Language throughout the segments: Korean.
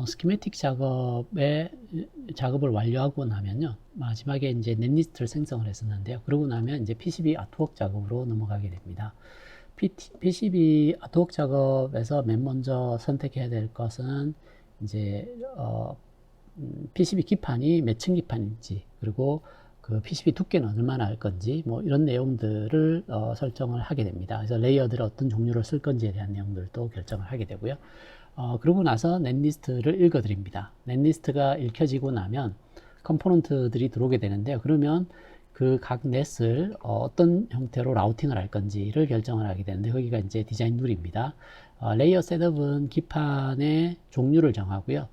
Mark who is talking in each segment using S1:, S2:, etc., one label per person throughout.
S1: 스키매틱 작업을 완료하고 나면요. 마지막에 이제 넷리스트를 생성을 했었는데요. 그러고 나면 이제 PCB 아트웍 작업으로 넘어가게 됩니다. PCB 아트웍 작업에서 맨 먼저 선택해야 될 것은 이제 PCB 기판이 몇 층 기판인지, 그리고 그 PCB 두께는 얼마나 할 건지, 뭐 이런 내용들을 설정을 하게 됩니다. 그래서 레이어들을 어떤 종류를 쓸 건지에 대한 내용들도 결정을 하게 되고요. 그러고 나서 넷리스트를 읽어드립니다. 넷리스트가 읽혀지고 나면 컴포넌트들이 들어오게 되는데요. 그러면 그 각 넷을 어떤 형태로 라우팅을 할 건지를 결정을 하게 되는데, 거기가 이제 디자인 룰입니다. 레이어 셋업은 기판의 종류를 정하고요.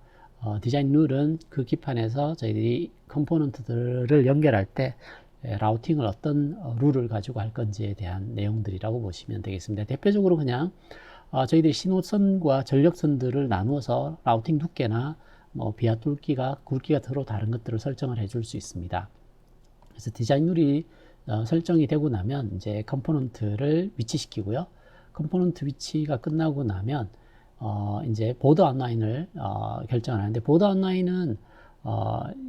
S1: 디자인 룰은 그 기판에서 저희들이 컴포넌트들을 연결할 때 라우팅을 어떤 룰을 가지고 할 건지에 대한 내용들이라고 보시면 되겠습니다. 대표적으로 그냥 저희들이 신호선과 전력선들을 나누어서 라우팅 두께나 뭐 비하 굵기가 서로 다른 것들을 설정을 해줄 수 있습니다. 그래서 디자인 룰이 설정이 되고 나면 이제 컴포넌트를 위치시키고요. 컴포넌트 위치가 끝나고 나면 이제 보드 아웃라인을 결정을 하는데, 보드 아웃라인은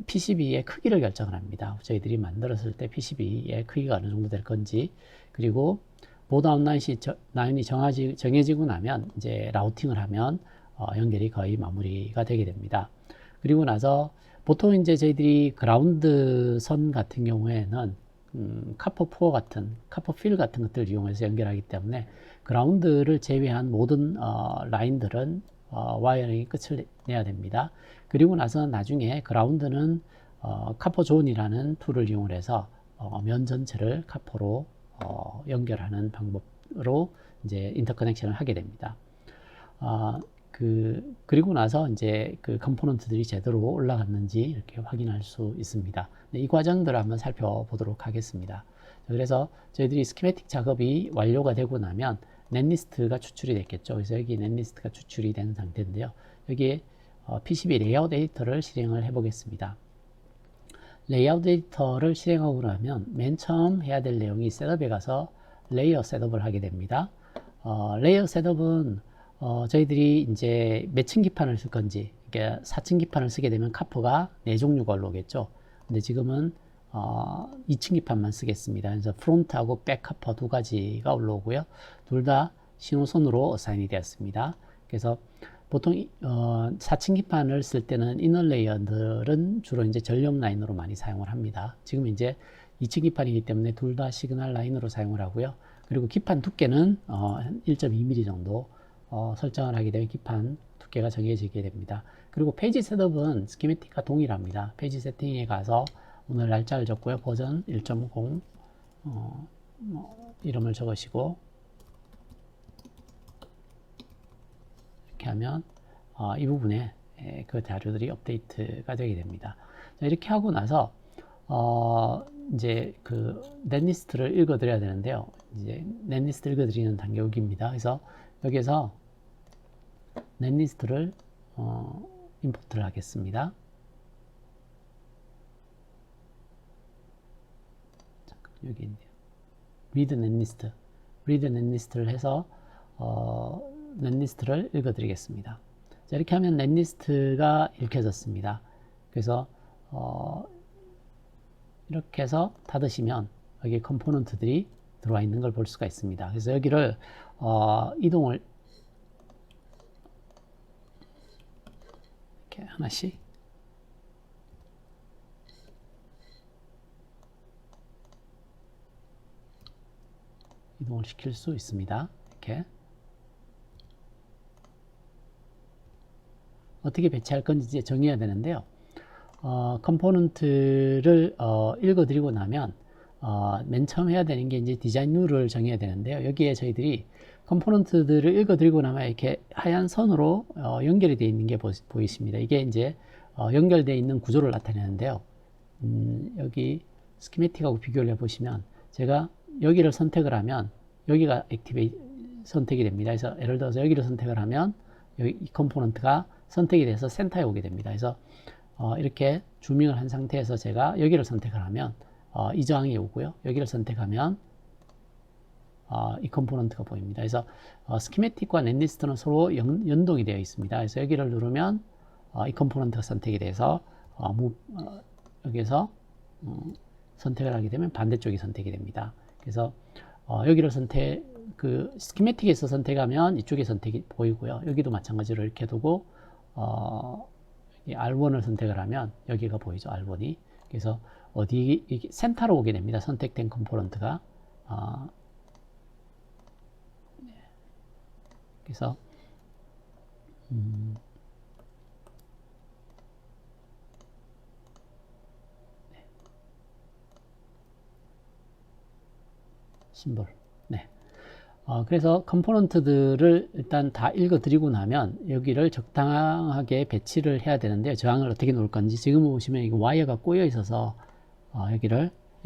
S1: PCB의 크기를 결정을 합니다. 저희들이 만들었을 때 PCB의 크기가 어느 정도 될 건지, 그리고 보드 아웃라인이 정해지고 나면 이제 라우팅을 하면 연결이 거의 마무리가 되게 됩니다. 그리고 나서 보통 이제 저희들이 그라운드 선 같은 경우에는 카퍼 같은 카퍼 필 같은 것들을 이용해서 연결하기 때문에 그라운드를 제외한 모든 라인들은 와이어링이 끝을 내야 됩니다. 그리고 나서 나중에 그라운드는 카퍼 존이라는 툴을 이용해서 면 전체를 카퍼로 연결하는 방법으로 이제 인터커넥션을 하게 됩니다. 그리고 나서 이제 그 컴포넌트들이 제대로 올라갔는지 이렇게 확인할 수 있습니다. 이 과정들을 한번 살펴보도록 하겠습니다. 그래서 저희들이 스키매틱 작업이 완료가 되고 나면 넷리스트가 추출이 됐겠죠. 그래서 여기 넷리스트가 추출이 된 상태인데요. 여기에 PCB 레이아웃 에디터를 실행을 해 보겠습니다. 레이아웃 에디터를 실행하고 나면 맨 처음 해야 될 내용이 셋업에 가서 레이어 셋업을 하게 됩니다. 레이어 셋업은 저희들이 이제 몇 층 기판을 쓸 건지, 그러니까 4층 기판을 쓰게 되면 카퍼가 4종류가 올라오겠죠. 근데 지금은 2층 기판만 쓰겠습니다. 그래서 프론트하고 백 카퍼 두 가지가 올라오고요. 둘 다 신호선으로 어사인이 되었습니다. 그래서 보통 4층 기판을 쓸 때는 이너 레이어들은 주로 이제 전력 라인으로 많이 사용을 합니다. 지금 이제 2층 기판이기 때문에 둘 다 시그널 라인으로 사용을 하고요. 그리고 기판 두께는 1.2mm 정도 설정을 하게 되면 기판 두께가 정해지게 됩니다. 그리고 페이지 셋업은 스키매틱과 동일합니다. 페이지 세팅에 가서 오늘 날짜를 적고요. 버전 1.0 이름을 적으시고 이렇게 하면 이 부분에 그 자료들이 업데이트가 되게 됩니다. 자, 이렇게 하고 나서 이제 그 넷리스트를 읽어드려야 되는데요. 이제 넷리스트 읽어드리는 단계입니다. 그래서 여기에서 넷리스트를 임포트를 하겠습니다. 잠깐 여기 있네요. read 넷리스트를 해서 넷리스트를 읽어드리겠습니다. 자, 이렇게 하면 넷리스트가 읽혀졌습니다. 그래서 이렇게 해서 닫으시면 여기 컴포넌트들이 들어와 있는 걸 볼 수가 있습니다. 그래서 여기를 이동을 이렇게 하나씩 이동을 시킬 수 있습니다. 이렇게 어떻게 배치할 건지 이제 정해야 되는데요. 컴포넌트를 읽어드리고 나면 맨 처음 해야 되는 게 이제 디자인 룰을 정해야 되는데요. 여기에 저희들이 컴포넌트들을 읽어드리고 나면 이렇게 하얀 선으로 연결이 되어 있는 게 보이십니다. 이게 이제 연결되어 있는 구조를 나타내는데요. 여기 스키매틱하고 비교를 해보시면 제가 여기를 선택을 하면 여기가 선택이 됩니다. 그래서 예를 들어서 여기를 선택을 하면 여기 이 컴포넌트가 선택이 돼서 센터에 오게 됩니다. 그래서 이렇게 주밍을 한 상태에서 제가 여기를 선택을 하면 이 저항이 오고요. 여기를 선택하면 이 컴포넌트가 보입니다. 그래서 스키매틱과 넷리스트는 서로 연동이 되어 있습니다. 그래서 여기를 누르면 이 컴포넌트가 선택이 돼서 여기서 선택을 하게 되면 반대쪽이 선택이 됩니다. 그래서 여기를 스키매틱에서 선택하면 이쪽에 선택이 보이고요. 여기도 마찬가지로 이렇게 두고 R1을 선택을 하면 여기가 보이죠. R1이. 그래서 센터로 오게 됩니다. 선택된 컴포넌트가. 그래서 심볼. 네. 그래서 컴포넌트들을 일단 다 읽어드리고 나면 여기를 적당하게 배치를 해야 되는데 저항을 어떻게 놓을 건지 지금 보시면 이거 와이어가 꼬여 있어서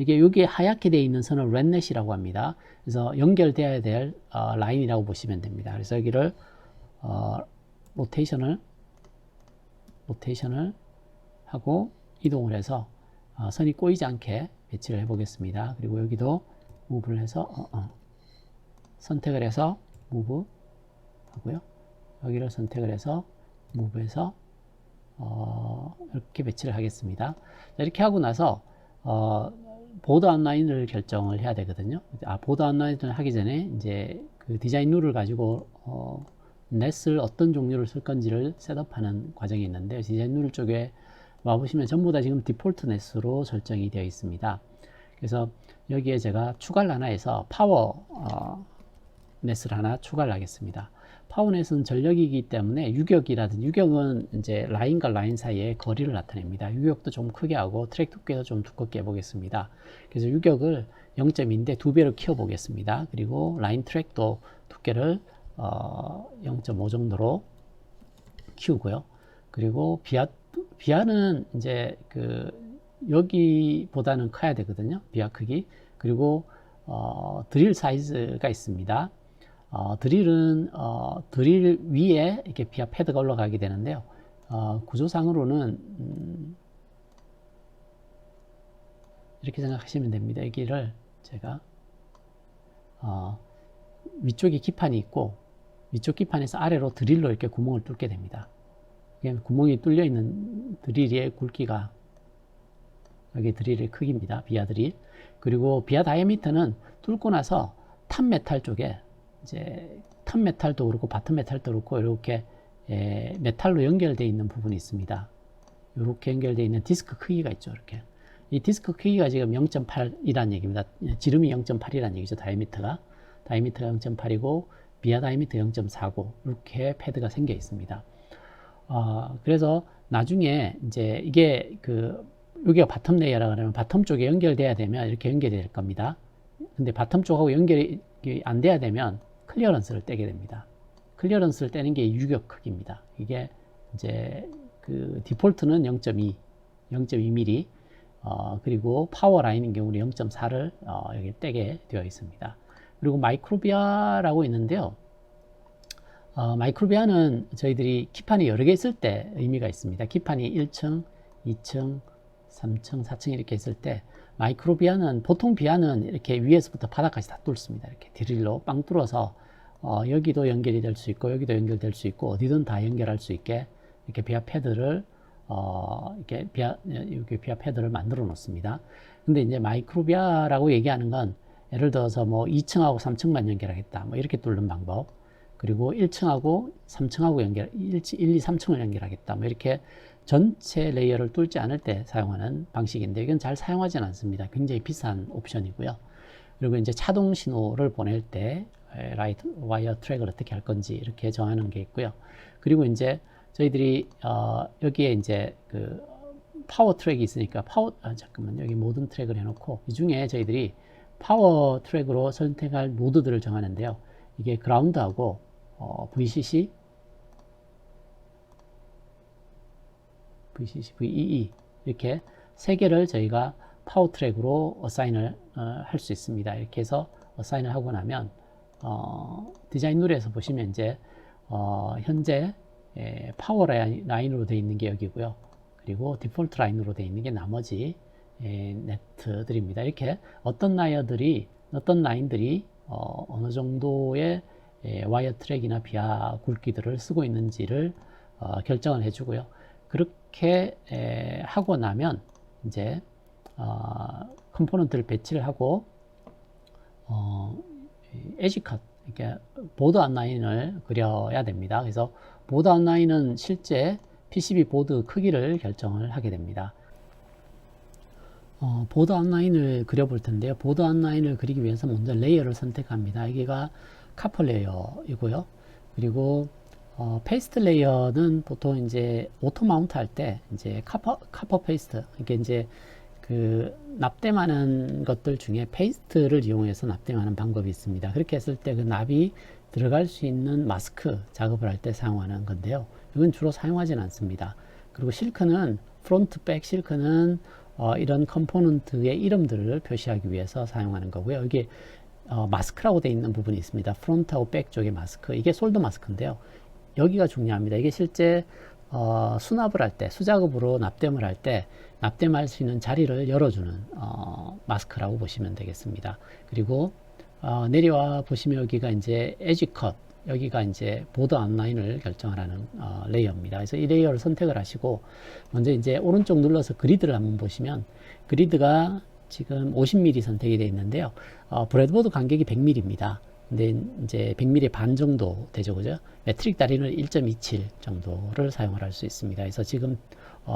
S1: 여기에 하얗게 되어 있는 선을 렛넷이라고 합니다. 그래서 연결되어야 될 라인이라고 보시면 됩니다. 그래서 여기를 로테이션을 하고 이동을 해서 선이 꼬이지 않게 배치를 해 보겠습니다. 그리고 여기도 무브를 해서 선택을 해서 무브 하고요. 여기를 선택을 해서 무브해서 이렇게 배치를 하겠습니다. 이렇게 하고 나서 보드 아웃라인을 결정을 해야 되거든요. 보드 아웃라인을 하기 전에 이제 그 디자인 룰을 가지고 넷을 어떤 종류를 쓸 건지를 셋업하는 과정이 있는데 디자인 룰 쪽에 와보시면 전부 다 지금 디폴트 넷으로 설정이 되어 있습니다. 그래서 여기에 제가 추가를 하나 해서 파워 넷을 하나 추가를 하겠습니다. 파워 넷은 전력이기 때문에 유격은 이제 라인과 라인 사이의 거리를 나타냅니다. 유격도 좀 크게 하고 트랙 두께도 좀 두껍게 해보겠습니다. 그래서 유격을 0.2인데 2배로 키워 보겠습니다. 그리고 라인 트랙도 두께를 0.5 정도로 키우고요. 그리고 비하는 이제 여기보다는 커야 되거든요. 비하 크기. 그리고 드릴 사이즈가 있습니다. 드릴 위에 이렇게 비하 패드가 올라가게 되는데요. 구조상으로는 이렇게 생각하시면 됩니다. 여기를 제가 위쪽에 기판이 있고 위쪽 기판에서 아래로 드릴로 이렇게 구멍을 뚫게 됩니다. 구멍이 뚫려 있는 드릴의 굵기가 여기 드릴의 크기입니다. 비하 드릴. 그리고 비하 다이아미터는 뚫고 나서 탑 메탈 쪽에 이제 탑 메탈도 그렇고 바텀 메탈도 그렇고 이렇게 메탈로 연결되어 있는 부분이 있습니다. 이렇게 연결되어 있는 디스크 크기가 있죠. 이렇게 이 디스크 크기가 지금 0.8이라는 얘기입니다. 지름이 0.8이라는 얘기죠. 다이아미터가 0.8이고 비하 다이아미터 0.49 이렇게 패드가 생겨 있습니다. 그래서 나중에 이제 이게 여기가 바텀 레이어라 그러면 바텀 쪽에 연결돼야 되면 이렇게 연결이 될 겁니다. 근데 바텀 쪽하고 연결이 안 돼야 되면 클리어런스를 떼게 됩니다. 클리어런스를 떼는 게 유격 크기입니다. 이게 이제 디폴트는 0.2mm 그리고 파워 라인인 경우는 0.4를 여기 떼게 되어 있습니다. 그리고 마이크로비아라고 있는데요. 마이크로비아는 저희들이 기판이 여러 개 있을 때 의미가 있습니다. 기판이 1층, 2층, 3층, 4층 이렇게 있을 때 마이크로비아는 보통 비아는 이렇게 위에서부터 바닥까지 다 뚫습니다. 이렇게 드릴로 빵 뚫어서 여기도 연결이 될 수 있고 여기도 연결될 수 있고 어디든 다 연결할 수 있게 이렇게 비아 패드를 이렇게 비아 패드를 만들어 놓습니다. 근데 이제 마이크로비아라고 얘기하는 건 예를 들어서 뭐 2층하고 3층만 연결하겠다. 뭐 이렇게 뚫는 방법. 그리고 1층하고 3층하고 1, 2, 3층을 연결하겠다. 뭐 이렇게 전체 레이어를 뚫지 않을 때 사용하는 방식인데 이건 잘 사용하지는 않습니다. 굉장히 비싼 옵션이고요. 그리고 이제 차동 신호를 보낼 때 와이어 트랙을 어떻게 할 건지 이렇게 정하는 게 있고요. 그리고 이제 저희들이 여기에 이제 파워 트랙이 있으니까 잠깐만 여기 모든 트랙을 해놓고 이 중에 저희들이 파워 트랙으로 선택할 노드들을 정하는데요. 이게 그라운드하고 VCC, VEE 이렇게 세 개를 저희가 파워 트랙으로 어사인을 할 수 있습니다. 이렇게 해서 어사인을 하고 나면 디자인 룰에서 보시면 이제 현재 파워 라인으로 되어 있는 게 여기고요. 그리고 디폴트 라인으로 되어 있는 게 나머지 네트들입니다. 이렇게 어떤 라인들이 어느 정도의 와이어 트랙이나 비하 굵기들을 쓰고 있는지를 결정을 해주고요. 그렇게 하고 나면 이제 컴포넌트를 배치를 하고 에지 컷, 이렇게 보드 아웃라인을 그려야 됩니다. 그래서 보드 아웃라인은 실제 PCB 보드 크기를 결정을 하게 됩니다. 보드 아웃라인을 그려볼 텐데요. 보드 아웃라인을 그리기 위해서 먼저 레이어를 선택합니다. 여기가 카퍼 레이어이고요. 그리고 페이스트 레이어는 보통 이제 오토 마운트 할 때 이제 카퍼 페이스트, 이게 이제 그 납땜하는 것들 중에 페이스트를 이용해서 납땜하는 방법이 있습니다. 그렇게 했을 때 그 납이 들어갈 수 있는 마스크 작업을 할 때 사용하는 건데요. 이건 주로 사용하지는 않습니다. 그리고 실크는 프론트, 백 실크는 이런 컴포넌트의 이름들을 표시하기 위해서 사용하는 거고요. 여기 마스크라고 되어 있는 부분이 있습니다. 프론트하고 백 쪽의 마스크, 이게 솔더 마스크인데요. 여기가 중요합니다. 이게 실제 수납을 할 때, 수작업으로 납땜을 할 때 납땜할 수 있는 자리를 열어주는 마스크라고 보시면 되겠습니다. 그리고 내려와 보시면 여기가 이제 에지 컷, 여기가 이제 보드 아웃라인을 결정하는 레이어입니다. 그래서 이 레이어를 선택을 하시고 먼저 이제 오른쪽 눌러서 그리드를 한번 보시면 그리드가 지금 50mm 선택이 되어 있는데요. 브레드보드 간격이 100mm입니다. 근데 이제 100mm 반 정도 되죠, 그죠? 매트릭 다리는 1.27 정도를 사용을 할 수 있습니다. 그래서 지금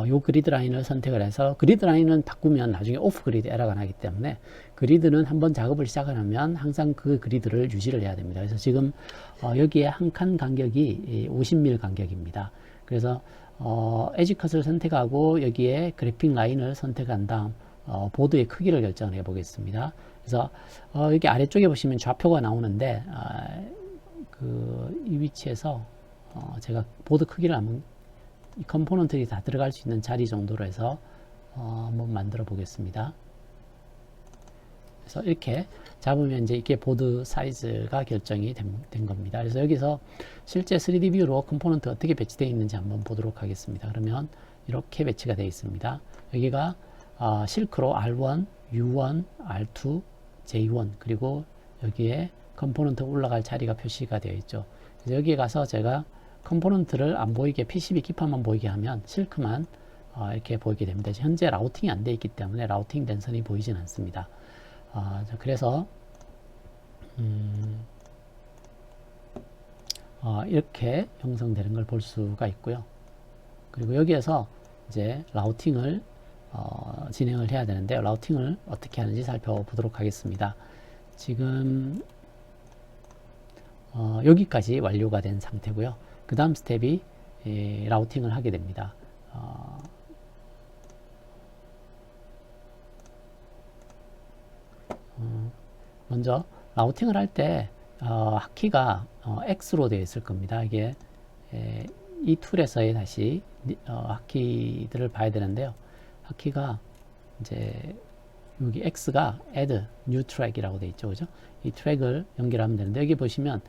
S1: 요 그리드 라인을 선택을 해서, 그리드 라인은 바꾸면 나중에 오프 그리드 에러가 나기 때문에 그리드는 한번 작업을 시작하면 항상 그 그리드를 유지를 해야 됩니다. 그래서 지금 여기에 한 칸 간격이 50mm 간격입니다. 그래서 에지 컷을 선택하고 여기에 그래픽 라인을 선택한 다음 보드의 크기를 결정해 보겠습니다. 그래서 여기 아래쪽에 보시면 좌표가 나오는데 이 위치에서 제가 보드 크기를 한번, 이 컴포넌트들이 다 들어갈 수 있는 자리 정도로 해서 한번 만들어 보겠습니다. 그래서 이렇게 잡으면 이제 이게 보드 사이즈가 결정이 된 겁니다. 그래서 여기서 실제 3D 뷰로 컴포넌트 어떻게 배치되어 있는지 한번 보도록 하겠습니다. 그러면 이렇게 배치가 되어 있습니다. 여기가 실크로 R1, U1, R2, J1, 그리고 여기에 컴포넌트 올라갈 자리가 표시가 되어 있죠. 그래서 여기에 가서 제가 컴포넌트를 안 보이게, PCB 기판만 보이게 하면 실크만 이렇게 보이게 됩니다. 현재 라우팅이 안 되어 있기 때문에 라우팅 된 선이 보이진 않습니다. 그래서 이렇게 형성되는 걸 볼 수가 있고요. 그리고 여기에서 이제 라우팅을 진행을 해야 되는데요. 라우팅을 어떻게 하는지 살펴보도록 하겠습니다. 지금 여기까지 완료가 된 상태고요. 그 다음 스텝이 라우팅을 하게 됩니다. 먼저 라우팅을 할 때 핫키가 X로 되어 있을 겁니다. 이게 이 툴에서의 다시 핫키들을 봐야 되는데요. 핫키가 이제 여기 X가 add new track이라고 되어 있죠, 그죠? 이 트랙을 연결하면 되는데 여기 보시면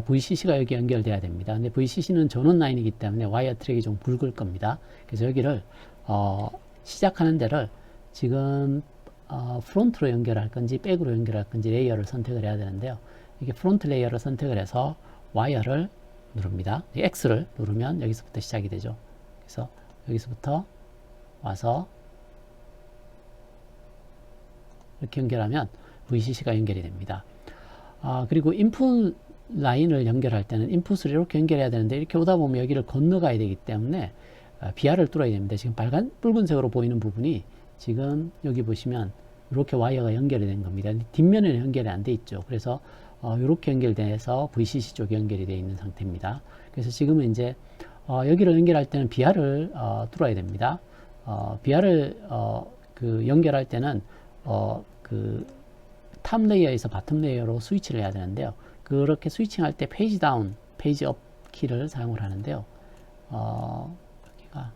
S1: VCC가 여기 연결돼야 됩니다. 근데 VCC는 전원 라인이기 때문에 와이어 트랙이 좀 굵을 겁니다. 그래서 여기를 시작하는 데를 지금 프론트로 연결할 건지 백으로 연결할 건지 레이어를 선택을 해야 되는데요. 이게 프론트 레이어를 선택을 해서 와이어를 누릅니다. X를 누르면 여기서부터 시작이 되죠. 그래서 여기서부터 와서 이렇게 연결하면 VCC가 연결이 됩니다. 그리고 인풋 라인을 연결할 때는 인풋을 이렇게 연결해야 되는데 이렇게 오다 보면 여기를 건너가야 되기 때문에 비아를 뚫어야 됩니다. 지금 붉은색으로 보이는 부분이 지금 여기 보시면 이렇게 와이어가 연결이 된 겁니다. 뒷면에는 연결이 안 돼 있죠. 그래서 이렇게 연결돼서 VCC 쪽에 연결이 되어 있는 상태입니다. 그래서 지금은 이제 여기를 연결할 때는 비아를 뚫어야 됩니다. 비아를 연결할 때는 탑 레이어에서 바텀 레이어로 스위치를 해야 되는데요. 그렇게 스위칭할 때 페이지 다운, 페이지 업 키를 사용을 하는데요. 여기가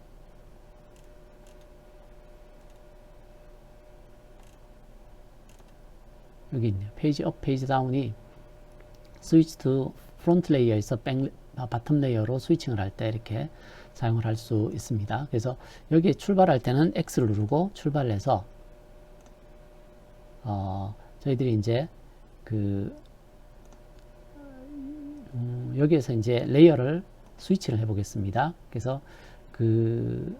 S1: 여기 있네요. 페이지 업, 페이지 다운이 스위치 투 프론트 레이어에서 바텀 레이어로 스위칭을 할 때 이렇게 사용을 할 수 있습니다. 그래서 여기 출발할 때는 X를 누르고 출발을 해서 저희들이 이제 여기에서 이제 레이어를 스위치를 해 보겠습니다. 그래서 그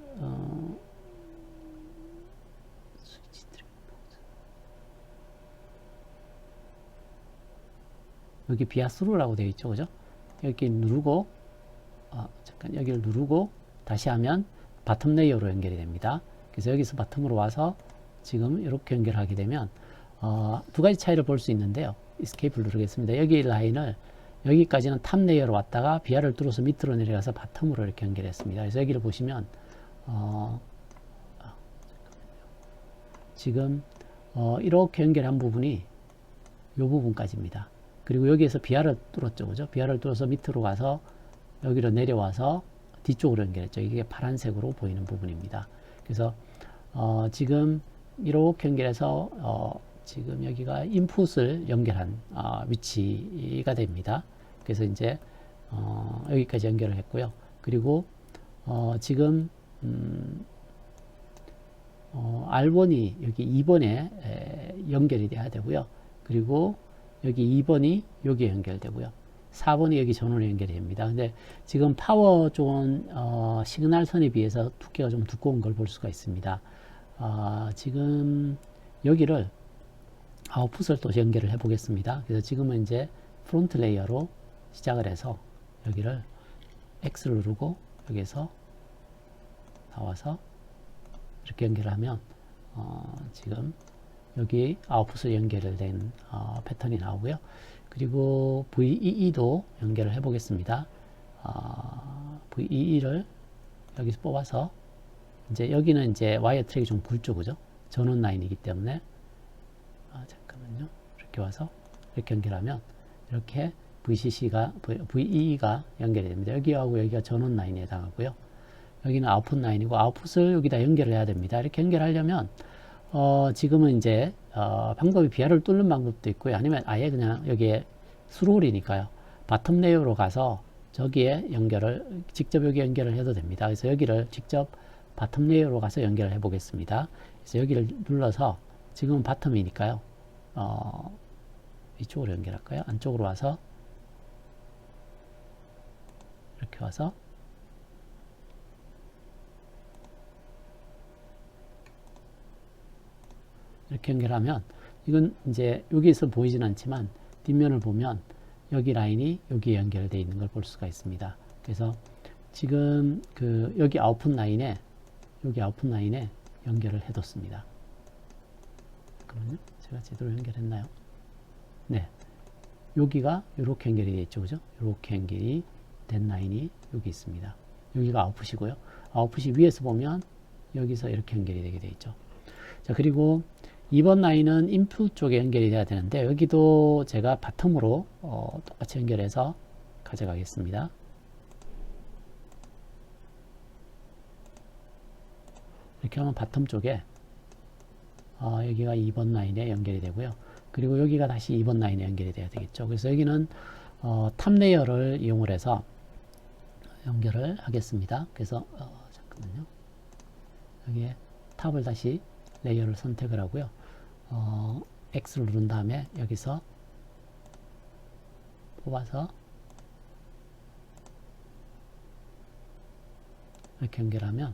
S1: 여기 비아스루라고 되어 있죠, 그죠? 여기 누르고 잠깐 여기를 누르고 다시 하면 바텀 레이어로 연결이 됩니다. 그래서 여기서 바텀으로 와서 지금 이렇게 연결하게 되면 두 가지 차이를 볼 수 있는데요. Escape를 누르겠습니다. 여기 라인을 여기까지는 탑 레이어로 왔다가 비아를 뚫어서 밑으로 내려가서 바텀으로 이렇게 연결했습니다. 그래서 여기를 보시면 지금 이렇게 연결한 부분이 이 부분까지입니다. 그리고 여기에서 비아를 뚫었죠, 그죠? 비아를 뚫어서 밑으로 가서 여기로 내려와서 뒤쪽으로 연결했죠. 이게 파란색으로 보이는 부분입니다. 그래서 지금 이렇게 연결해서 지금 여기가 인풋을 연결한 위치가 됩니다. 그래서 이제 여기까지 연결을 했고요. 그리고 지금 R1이 여기 2번에 연결이 돼야 되고요. 그리고 여기 2번이 여기에 연결되고요. 4번이 여기 전원에 연결이 됩니다. 근데 지금 파워 쪽은 시그널선에 비해서 두께가 좀 두꺼운 걸 볼 수가 있습니다. 지금 여기를 아웃풋을 또 연결을 해 보겠습니다. 그래서 지금은 이제 프론트 레이어로 시작을 해서 여기를 X를 누르고 여기에서 나와서 이렇게 연결하면 지금 여기 아웃풋을 연결된 패턴이 나오고요. 그리고 VEE도 연결을 해 보겠습니다. VEE를 여기서 뽑아서 이제 여기는 이제 와이어 트랙이 좀 굵죠, 그죠? 전원 라인이기 때문에 잠깐만요. 이렇게 와서 이렇게 연결하면 이렇게 VEE가 연결이 됩니다. 여기하고 여기가 전원 라인에 해당하고요. 여기는 아웃풋 라인이고 아웃풋을 여기다 연결을 해야 됩니다. 이렇게 연결하려면 지금은 이제 방법이 비아를 뚫는 방법도 있고요. 아니면 아예 그냥 여기에 스로울이니까요. 바텀 레이어로 가서 저기에 연결을 직접 여기 연결을 해도 됩니다. 그래서 여기를 직접 바텀 레이어로 가서 연결을 해 보겠습니다. 그래서 여기를 눌러서 지금은 바텀이니까요. 이쪽으로 연결할까요? 안쪽으로 와서 이렇게 와서 이렇게 연결하면 이건 이제 여기에서 보이진 않지만 뒷면을 보면 여기 라인이 여기에 연결되어 있는 걸 볼 수가 있습니다. 그래서 지금 여기 아웃풋 라인에 연결을 해뒀습니다. 잠깐만요. 제가 제대로 연결했나요? 네. 여기가 이렇게 연결이 되어 있죠, 그죠? 이렇게 연결이 된 라인이 여기 있습니다. 여기가 아웃풋이고요. 아웃풋이 위에서 보면 여기서 이렇게 연결이 되게 되어 있죠. 자, 그리고 2번 라인은 인풋 쪽에 연결이 돼야 되는데 여기도 제가 바텀으로 똑같이 연결해서 가져가겠습니다. 이렇게 하면 바텀 쪽에 여기가 2번 라인에 연결이 되고요. 그리고 여기가 다시 2번 라인에 연결이 돼야 되겠죠. 그래서 여기는 탑 레이어를 이용을 해서 연결을 하겠습니다. 그래서 잠깐만요. 여기에 탑을 다시 레이어를 선택을 하고요. X를 누른 다음에 여기서 뽑아서 이렇게 연결하면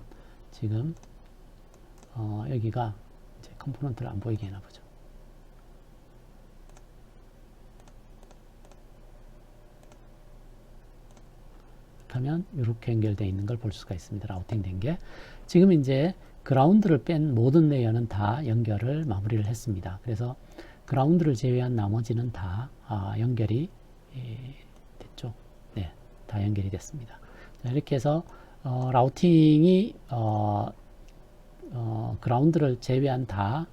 S1: 지금 여기가 이제 컴포넌트를 안 보이게 해놔 보죠. 하면 이렇게 연결되어 있는 걸 볼 수가 있습니다. 라우팅 된 게. 지금 이제 그라운드를 뺀 모든 레이어는 다 연결을 마무리를 했습니다. 그래서 그라운드를 제외한 나머지는 다 연결이 됐죠. 네, 다 연결이 됐습니다. 자, 이렇게 해서 라우팅이 그라운드를 제외한 다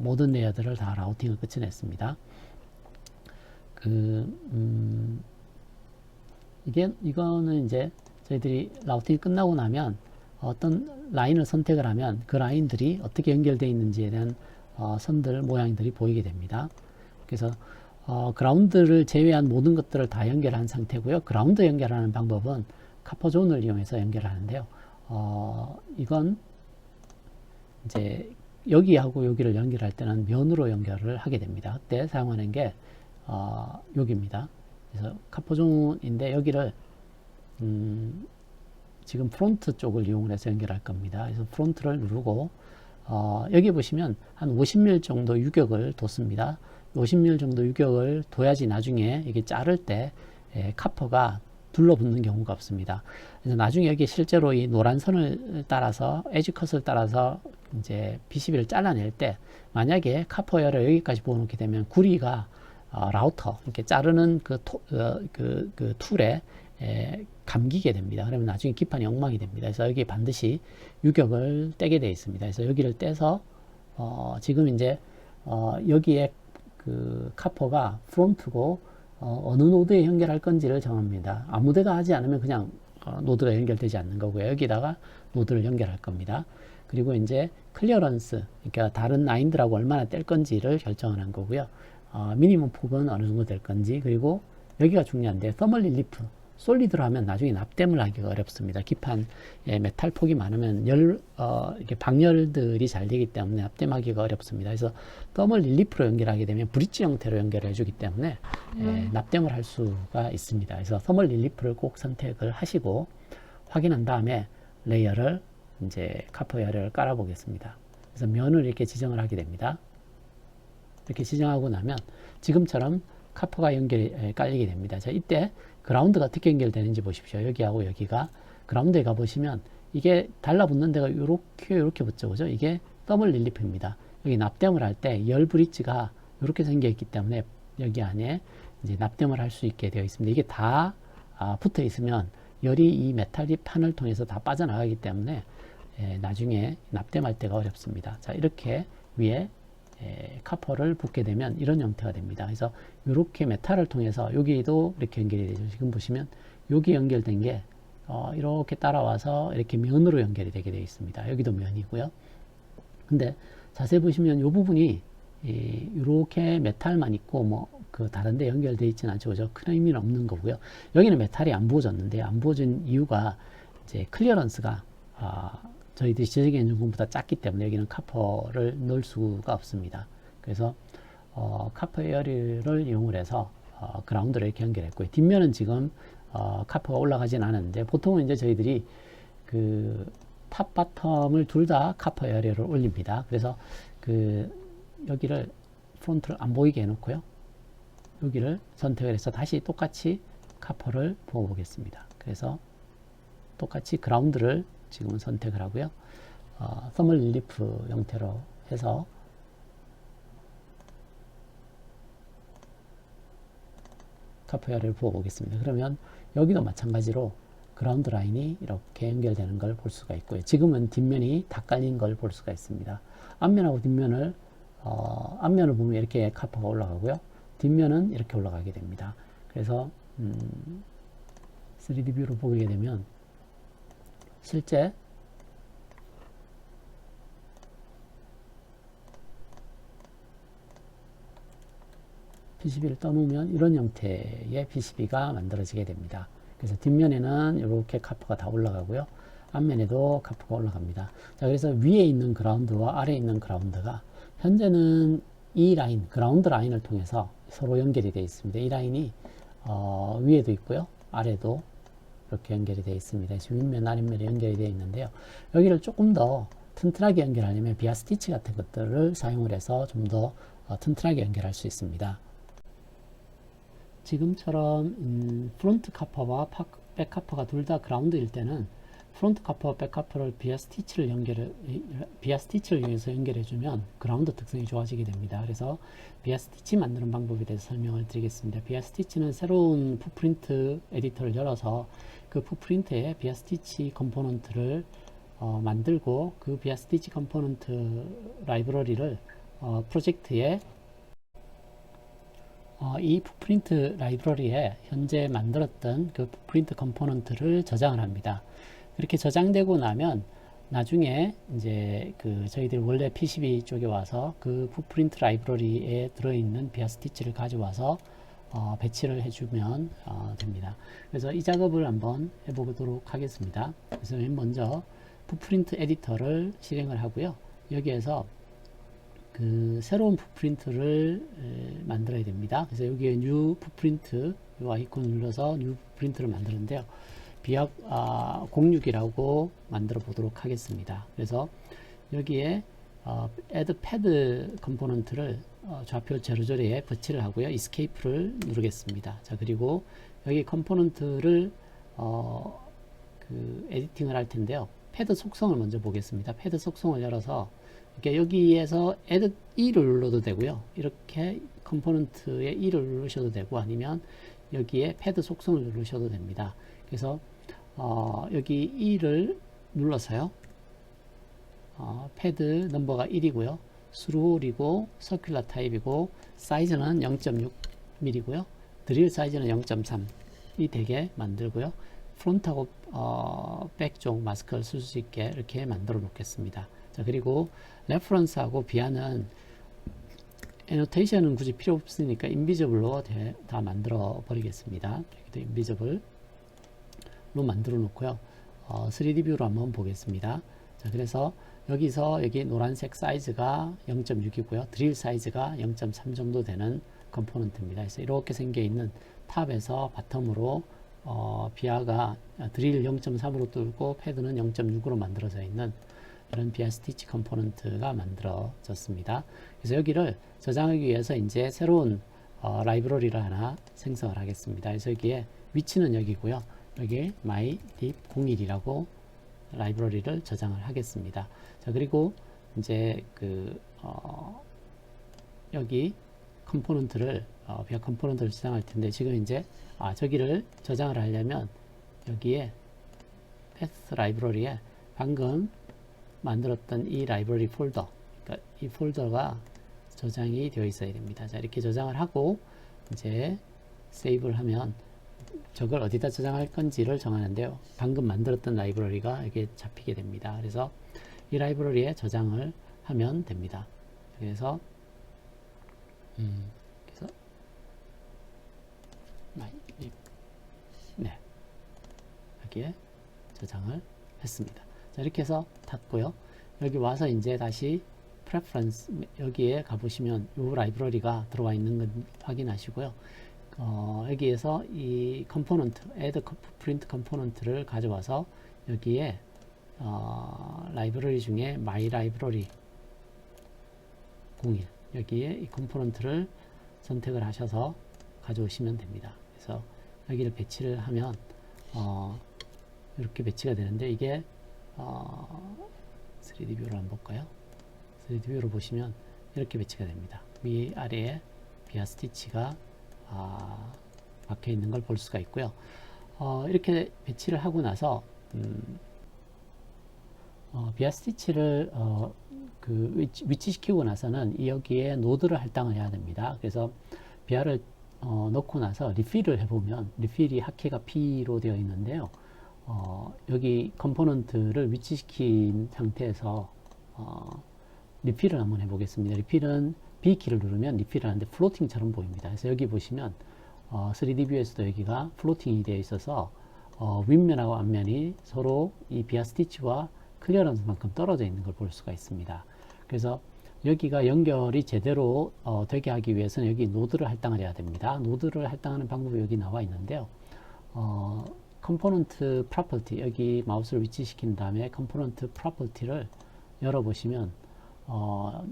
S1: 모든 레이어들을 다 라우팅을 끝내냈습니다. 이거는 이제 저희들이 라우팅이 끝나고 나면 어떤 라인을 선택을 하면 그 라인들이 어떻게 연결되어 있는지에 대한 선들 모양들이 보이게 됩니다. 그래서 그라운드를 제외한 모든 것들을 다 연결한 상태고요. 그라운드 연결하는 방법은 카퍼존을 이용해서 연결하는데요. 이건 이제 여기하고 여기를 연결할 때는 면으로 연결을 하게 됩니다. 그때 사용하는 게 여기입니다. 그래서 카퍼존인데 여기를 지금 프론트 쪽을 이용해서 연결할 겁니다. 그래서 프론트를 누르고 여기 보시면 한 50mm 정도 유격을 뒀습니다. 50mm 정도 유격을 둬야지 나중에 이게 자를 때 카퍼가 둘러붙는 경우가 없습니다. 그래서 나중에 여기 실제로 이 노란 선을 따라서 에지 컷을 따라서 이제 PCB를 잘라낼 때 만약에 카퍼 열을 여기까지 부어놓게 되면 구리가 라우터 이렇게 자르는 그 툴에 감기게 됩니다. 그러면 나중에 기판이 엉망이 됩니다. 그래서 여기 반드시 유격을 떼게 되어 있습니다. 그래서 여기를 떼서 지금 이제 여기에 그 카퍼가 프론트고 어느 노드에 연결할 건지를 정합니다. 아무 데도 하지 않으면 그냥 노드가 연결되지 않는 거고요. 여기다가 노드를 연결할 겁니다. 그리고 이제 클리어런스, 그러니까 다른 라인들하고 얼마나 뗄 건지를 결정하는 거고요. 미니멈 폭은 어느 정도 될 건지, 그리고 여기가 중요한데 서멀 릴리프, 솔리드로 하면 나중에 납땜을 하기가 어렵습니다. 기판에 메탈 폭이 많으면 이렇게 방열들이 잘 되기 때문에 납땜하기가 어렵습니다. 그래서 더멀 릴리프로 연결하게 되면 브릿지 형태로 연결해 주기 때문에 납땜을 할 수가 있습니다. 그래서 서멀 릴리프를 꼭 선택을 하시고 확인한 다음에 레이어를 이제 카퍼 열을 깔아 보겠습니다. 그래서 면을 이렇게 지정을 하게 됩니다. 이렇게 지정하고 나면 지금처럼 카퍼가 연결이 깔리게 됩니다. 자, 이때 그라운드가 어떻게 연결되는지 보십시오. 여기하고 여기가 그라운드에 가보시면 이게 달라붙는 데가 이렇게 붙죠. 그죠? 이게 더블 릴리프입니다. 여기 납땜을 할 때 열 브릿지가 이렇게 생겨 있기 때문에 여기 안에 이제 납땜을 할 수 있게 되어 있습니다. 이게 다 붙어 있으면 열이 이 메탈 판을 통해서 다 빠져나가기 때문에 나중에 납땜할 때가 어렵습니다. 자, 이렇게 위에 카퍼를 붓게 되면 이런 형태가 됩니다. 그래서 이렇게 메탈을 통해서 여기도 이렇게 연결이 되죠. 지금 보시면 여기 연결된 게 이렇게 따라와서 이렇게 면으로 연결이 되게 되어 있습니다. 여기도 면이고요. 근데 자세히 보시면 이 부분이 이렇게 메탈만 있고 뭐 그 다른 데 연결되어 있지는 않죠. 그죠? 큰 의미는 없는 거고요. 여기는 메탈이 안 부어졌는데 안 부어진 이유가 이제 클리어런스가 저희들이 지적인 연중공보다 작기 때문에 여기는 카퍼를 넣을 수가 없습니다. 그래서 카퍼 에어리를 이용을 해서 그라운드를 이렇게 연결했고요. 뒷면은 지금 카퍼가 올라가진 않았는데 보통은 이제 저희들이 그 탑 바텀을 둘 다 카퍼 에어리를 올립니다. 그래서 그 여기를 프론트를 안 보이게 해놓고요. 여기를 선택을 해서 다시 똑같이 카퍼를 부어 보겠습니다. 그래서 똑같이 그라운드를 지금은 선택을 하고요. 서멀 릴리프 형태로 해서 카퍼 에어리를 부어 보겠습니다. 그러면 여기도 마찬가지로 그라운드 라인이 이렇게 연결되는 걸 볼 수가 있고요. 지금은 뒷면이 다 깔린 걸 볼 수가 있습니다. 앞면하고 뒷면을 앞면을 보면 이렇게 카퍼가 올라가고요. 뒷면은 이렇게 올라가게 됩니다. 그래서 3D 뷰로 보게 되면 실제 PCB를 떠놓으면 이런 형태의 PCB가 만들어지게 됩니다. 그래서 뒷면에는 이렇게 카퍼가 다 올라가고요. 앞면에도 카퍼가 올라갑니다. 자, 그래서 위에 있는 그라운드와 아래에 있는 그라운드가 현재는 이 라인, 그라운드 라인을 통해서 서로 연결이 되어 있습니다. 이 라인이 위에도 있고요. 아래도 이렇게 연결이 되어 있습니다. 지금 윗면, 아랫면에 연결이 되어 있는데요. 여기를 조금 더 튼튼하게 연결하려면 비아 스티치 같은 것들을 사용을 해서 좀 더 튼튼하게 연결할 수 있습니다. 지금처럼 프론트 카퍼와 백 카퍼가 둘 다 그라운드일 때는 프론트 카퍼와 백 카퍼를 비아 스티치를 이용해서 연결해주면 그라운드 특성이 좋아지게 됩니다. 그래서 비아 스티치 만드는 방법에 대해서 설명을 드리겠습니다. 비아 스티치는 새로운 풋프린트 에디터를 열어서 그 풋프린트에 비아 스티치 컴포넌트를 만들고 그 비아 스티치 컴포넌트 라이브러리를 프로젝트에 이 풋프린트 라이브러리에 현재 만들었던 그 풋프린트 컴포넌트를 저장을 합니다. 그렇게 저장되고 나면 나중에 이제 그 저희들 원래 PCB 쪽에 와서 그 풋프린트 라이브러리에 들어있는 비아 스티치를 가져와서 배치를 해주면 됩니다. 그래서 이 작업을 한번 해보도록 하겠습니다. 그래서 맨 먼저 풋프린트 에디터를 실행을 하고요. 여기에서 그 새로운 풋프린트를 만들어야 됩니다. 그래서 여기에 뉴 풋프린트 이 아이콘을 눌러서 뉴 풋프린트를 만드는데요. 비약 06이라고 만들어 보도록 하겠습니다. 그래서 여기에 add pad 컴포넌트를 좌표 제로저리에 배치를 하고요. escape를 누르겠습니다. 자, 그리고 여기 컴포넌트를 에디팅을 할 텐데요. 패드 속성을 먼저 보겠습니다. 패드 속성을 열어서 이렇게 여기에서 add E를 눌러도 되고요. 이렇게 컴포넌트에 E를 누르셔도 되고, 아니면 여기에 패드 속성을 누르셔도 됩니다. 그래서 여기 E를 눌러서요. 패드 넘버가 1이고요. 스루홀이고 서큘러 타입이고 사이즈는 0.6mm고요. 드릴 사이즈는 0.3이 되게 만들고요. 프론트하고 백 쪽 마스크를 쓸 수 있게 이렇게 만들어 놓겠습니다. 자, 그리고 레퍼런스하고 비하는 애노테이션은 굳이 필요 없으니까 인비저블로 다 만들어 버리겠습니다. 여기도 인비저블로 만들어 놓고요. 3D 뷰로 한번 보겠습니다. 자, 그래서 여기서 여기 노란색 사이즈가 0.6이고요. 드릴 사이즈가 0.3 정도 되는 컴포넌트입니다. 그래서 이렇게 생겨 있는 탑에서 바텀으로 비아가 드릴 0.3으로 뚫고 패드는 0.6으로 만들어져 있는 이런 비아 스티치 컴포넌트가 만들어졌습니다. 그래서 여기를 저장하기 위해서 이제 새로운 라이브러리를 하나 생성을 하겠습니다. 그래서 여기에 위치는 여기고요. 여기 mydeep01이라고 라이브러리를 저장을 하겠습니다. 자, 그리고 이제 여기 컴포넌트를 비아 컴포넌트를 저장할 텐데, 지금 이제 저기를 저장을 하려면 여기에 path 라이브러리에 방금 만들었던 이 라이브러리 폴더, 그러니까 이 폴더가 저장이 되어 있어야 됩니다. 자, 이렇게 저장을 하고 이제 세이브를 하면 저걸 어디다 저장할 건지를 정하는데요. 방금 만들었던 라이브러리가 여기에 잡히게 됩니다. 그래서 이 라이브러리에 저장을 하면 됩니다. 그래서 네, 여기에 저장을 했습니다. 자, 이렇게 해서 닫고요. 여기 와서 이제 다시 preference 여기에 가보시면 이 라이브러리가 들어와 있는 건 확인하시고요. 여기에서 이 컴포넌트 add print 컴포넌트를 가져와서 여기에 라이브러리 중에 my library 01 여기에 이 컴포넌트를 선택을 하셔서 가져오시면 됩니다. 그래서 여기를 배치를 하면 이렇게 배치가 되는데, 이게 3D 뷰로 한번 볼까요? 3D 뷰로 보시면 이렇게 배치가 됩니다. 위아래에 비아 스티치가 박혀 있는 걸 볼 수가 있고요. 이렇게 배치를 하고 나서 비아 스티치를 위치시키고 나서는 여기에 노드를 할당을 해야 됩니다. 그래서 비아를 넣고 나서 리필을 해보면 리필이 하키가 P로 되어 있는데요. 여기 컴포넌트를 위치시킨 상태에서 리필을 한번 해보겠습니다. 리필은 B키를 누르면 리필을 하는데 플로팅처럼 보입니다. 그래서 여기 보시면 3D 뷰에서도 여기가 플로팅이 되어 있어서 윗면하고 앞면이 서로 이 비아 스티치와 클리어런스만큼 떨어져 있는 걸 볼 수가 있습니다. 그래서 여기가 연결이 제대로 되게 하기 위해서는 여기 노드를 할당을 해야 됩니다. 노드를 할당하는 방법이 여기 나와 있는데요. 컴포넌트 프로퍼티, 여기 마우스를 위치시킨 다음에 컴포넌트 프로퍼티를 열어보시면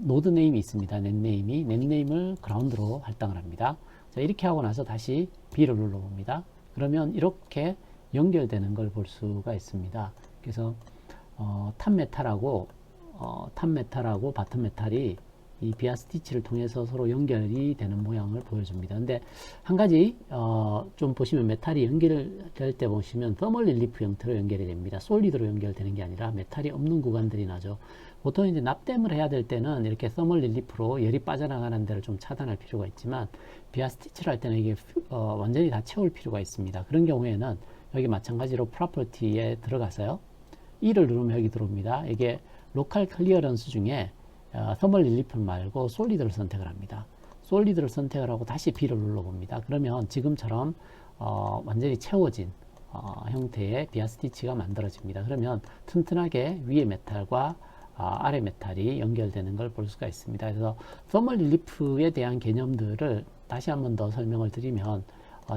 S1: 노드 네임이 있습니다. 넷네임을 그라운드로 할당을 합니다. 자, 이렇게 하고 나서 다시 B를 눌러봅니다. 그러면 이렇게 연결되는 걸 볼 수가 있습니다. 그래서 탑 메탈하고 바텀 메탈이 이 비아 스티치를 통해서 서로 연결이 되는 모양을 보여줍니다. 근데 한 가지 좀 보시면 메탈이 연결될 때 보시면 더멀 릴리프 형태로 연결이 됩니다. 솔리드로 연결되는 게 아니라 메탈이 없는 구간들이 나죠. 보통 이제 납땜을 해야 될 때는 이렇게 더멀 릴리프로 열이 빠져나가는 데를 좀 차단할 필요가 있지만, 비아 스티치를 할 때는 이게 완전히 다 채울 필요가 있습니다. 그런 경우에는 여기 마찬가지로 프로퍼티에 들어가서요, E를 누르면 여기 들어옵니다. 이게 로컬 클리어런스 중에 더멀 릴리프 말고 솔리드를 선택을 합니다. 솔리드를 선택을 하고 다시 B를 눌러봅니다. 그러면 지금처럼 완전히 채워진 형태의 비아 스티치가 만들어집니다. 그러면 튼튼하게 위에 메탈과 아래 메탈이 연결되는 걸 볼 수가 있습니다. 그래서 더멀 릴리프에 대한 개념들을 다시 한번 더 설명을 드리면,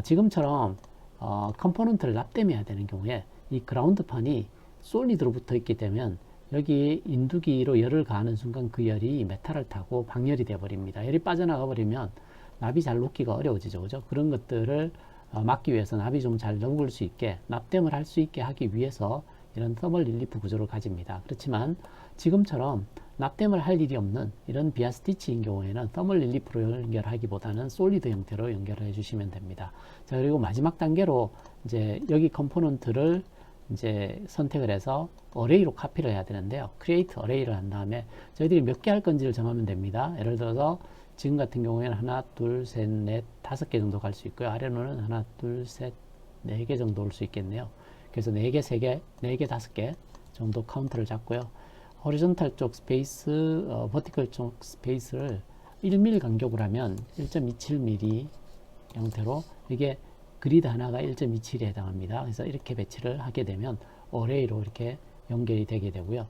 S1: 지금처럼 컴포넌트를 납땜해야 되는 경우에 이 그라운드판이 솔리드로 붙어 있게 되면 여기 인두기로 열을 가하는 순간 그 열이 메탈을 타고 방열이 되어 버립니다. 열이 빠져나가 버리면 납이 잘 녹기가 어려워지죠. 그죠? 그런 것들을 막기 위해서 납이 좀 잘 녹을 수 있게 납땜을 할 수 있게 하기 위해서 이런 서멀 릴리프 구조를 가집니다. 그렇지만 지금처럼 납땜을 할 일이 없는 이런 비아 스티치인 경우에는 서멀 릴리프로 연결하기보다는 솔리드 형태로 연결을 해주시면 됩니다. 자, 그리고 마지막 단계로 이제 여기 컴포넌트를 이제 선택을 해서 어레이로 카피를 해야 되는데요. create array를 한 다음에 저희들이 몇 개 할 건지를 정하면 됩니다. 예를 들어서 지금 같은 경우에는 하나, 둘, 셋, 넷, 5개 정도 갈 수 있고요. 아래로는 하나, 둘, 셋, 4개 정도 올 수 있겠네요. 그래서 4개, 3개, 4개, 5개 정도 카운트를 잡고요. 호리존탈 쪽 스페이스, 버티컬 쪽 스페이스를 1mm 간격으로 하면 1.27mm 형태로 이게 그리드 하나가 1.27에 해당합니다. 그래서 이렇게 배치를 하게 되면 어레이로 이렇게 연결이 되게 되고요.